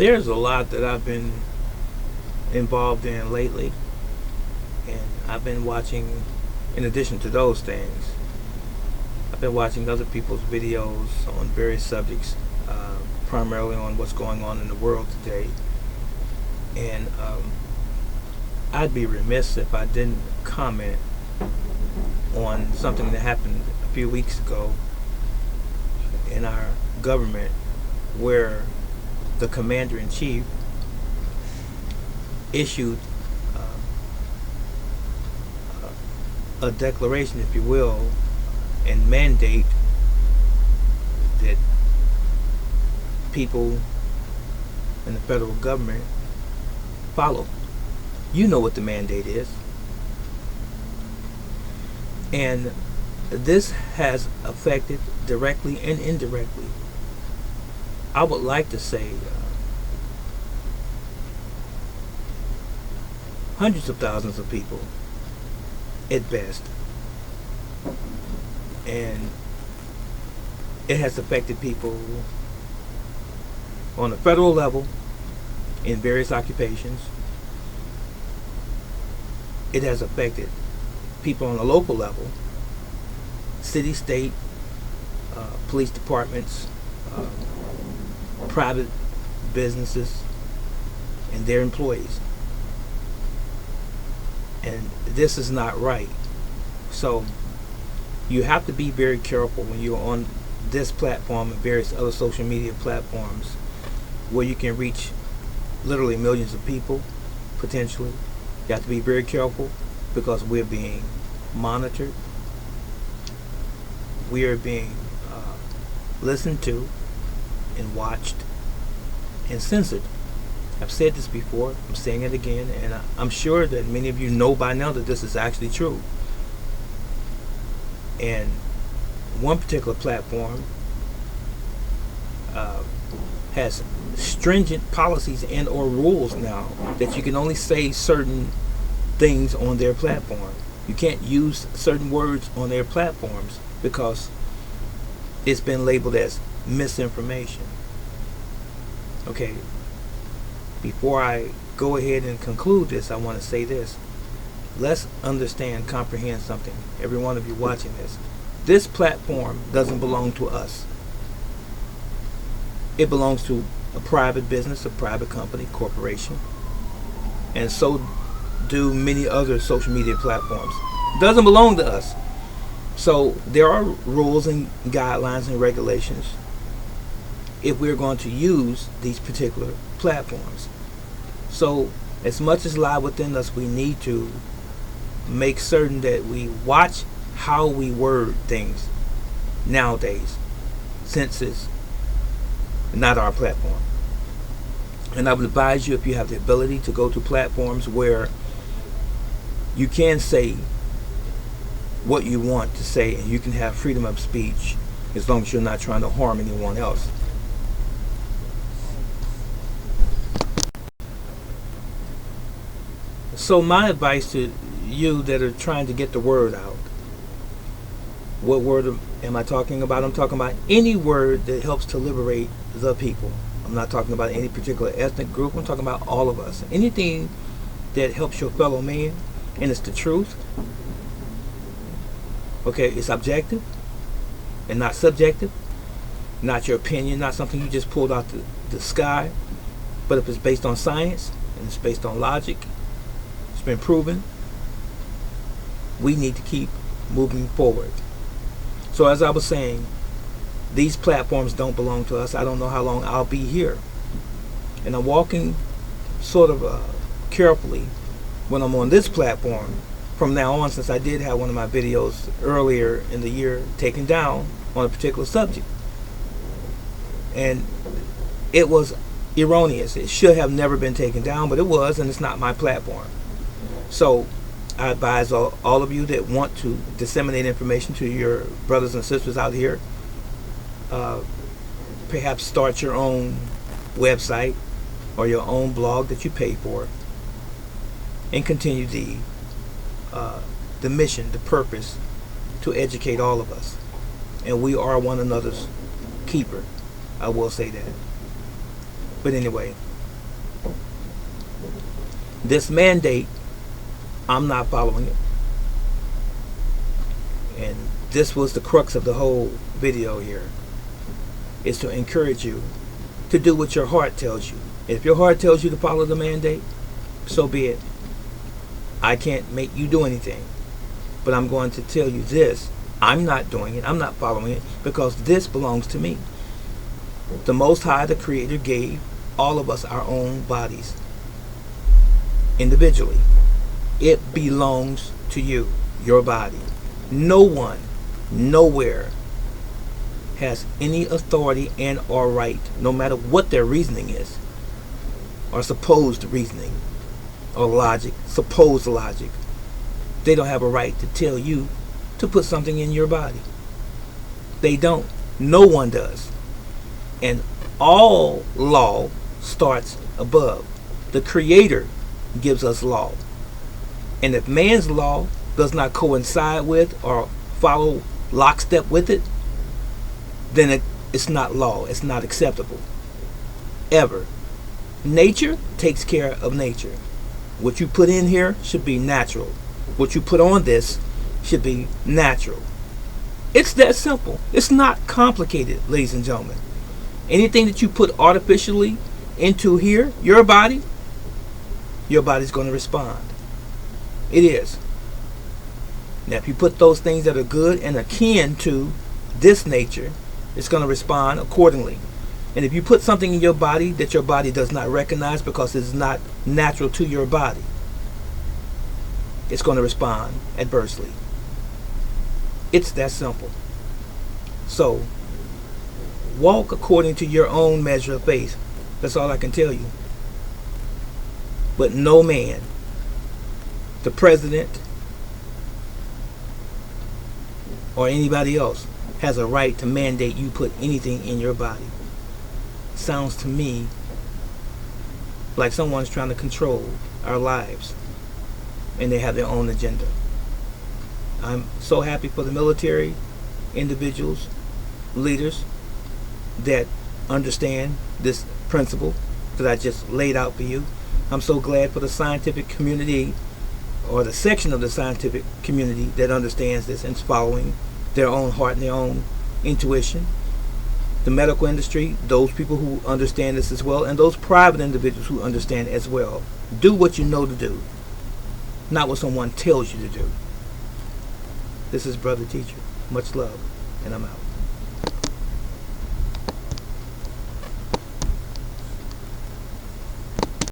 There's a lot that I've been involved in lately, and I've been watching, in addition to those things, I've been watching other people's videos on various subjects, primarily on what's going on in the world today. And I'd be remiss if I didn't comment on something that happened a few weeks ago in our government, where the commander-in-chief issued a declaration, if you will, and mandate that people in the federal government follow. You know what the mandate is. And this has affected directly and indirectly, I would like to say, hundreds of thousands of people at best. And it has affected people on a federal level in various occupations. It has affected people on a local level, city, state, police departments, private businesses, and their employees. And this is not right. So you have to be very careful when you're on this platform and various other social media platforms where you can reach literally millions of people potentially. You have to be very careful because we're being monitored. We are being listened to and watched and censored. I've said this before, I'm saying it again, and I'm sure that many of you know by now that this is actually true. And one particular platform has stringent policies and or rules now that you can only say certain things on their platform. You can't use certain words on their platforms because it's been labeled as misinformation. Okay, before I go ahead and conclude this, I want to say this. Let's understand, comprehend something. Every one of you watching this. This platform doesn't belong to us. It belongs to a private business, a private company, corporation. And so do many other social media platforms. It doesn't belong to us. So there are rules and guidelines and regulations if we're going to use these particular platforms. So as much as lie within us, we need to make certain that we watch how we word things nowadays, since it's not our platform. And I would advise you, if you have the ability, to go to platforms where you can say what you want to say and you can have freedom of speech as long as you're not trying to harm anyone else. So my advice to you that are trying to get the word out, what word am I talking about? I'm talking about any word that helps to liberate the people. I'm not talking about any particular ethnic group. I'm talking about all of us. Anything that helps your fellow man, and it's the truth. Okay, it's objective and not subjective. Not your opinion, not something you just pulled out the sky. But if it's based on science and it's based on logic, it's been proven, we need to keep moving forward. So as I was saying, these platforms don't belong to us. I don't know how long I'll be here. And I'm walking sort of carefully when I'm on this platform from now on, since I did have one of my videos earlier in the year taken down on a particular subject. And it was erroneous. It should have never been taken down, but it was, and it's not my platform. So I advise all of you that want to disseminate information to your brothers and sisters out here, perhaps start your own website or your own blog that you pay for, and continue the mission, the purpose, to educate all of us. And we are one another's keeper. I will say that. But anyway, This mandate, I'm not following it. And this was the crux of the whole video here, is to encourage you to do what your heart tells you. If your heart tells you to follow the mandate, so be it. I can't make you do anything. But I'm going to tell you this. I'm not doing it. I'm not following it because this belongs to me. The Most High, the Creator, gave all of us our own bodies individually. It belongs to you, your body. No one, nowhere has any authority and or right, no matter what their reasoning is, or supposed reasoning, or logic, supposed logic. They don't have a right to tell you to put something in your body. They don't. No one does. And all law starts above. The Creator gives us law. And if man's law does not coincide with or follow lockstep with it, then it's not law. It's not acceptable. Ever. Nature takes care of nature. What you put in here should be natural. What you put on this should be natural. It's that simple. It's not complicated, ladies and gentlemen. Anything that you put artificially into here, your body's going to respond. It is. Now, if you put those things that are good and akin to this nature, it's going to respond accordingly. And if you put something in your body that your body does not recognize because it's not natural to your body, it's going to respond adversely. It's that simple. So, walk according to your own measure of faith. That's all I can tell you. But no man, the president, or anybody else, has a right to mandate you put anything in your body. Sounds to me like someone's trying to control our lives, and they have their own agenda. I'm so happy for the military, individuals, leaders that understand this principle that I just laid out for you. I'm so glad for the scientific community, or the section of the scientific community that understands this and is following their own heart and their own intuition. The medical industry, those people who understand this as well, and those private individuals who understand as well. Do what you know to do, not what someone tells you to do. This is Brother Teacher. Much love, and I'm out.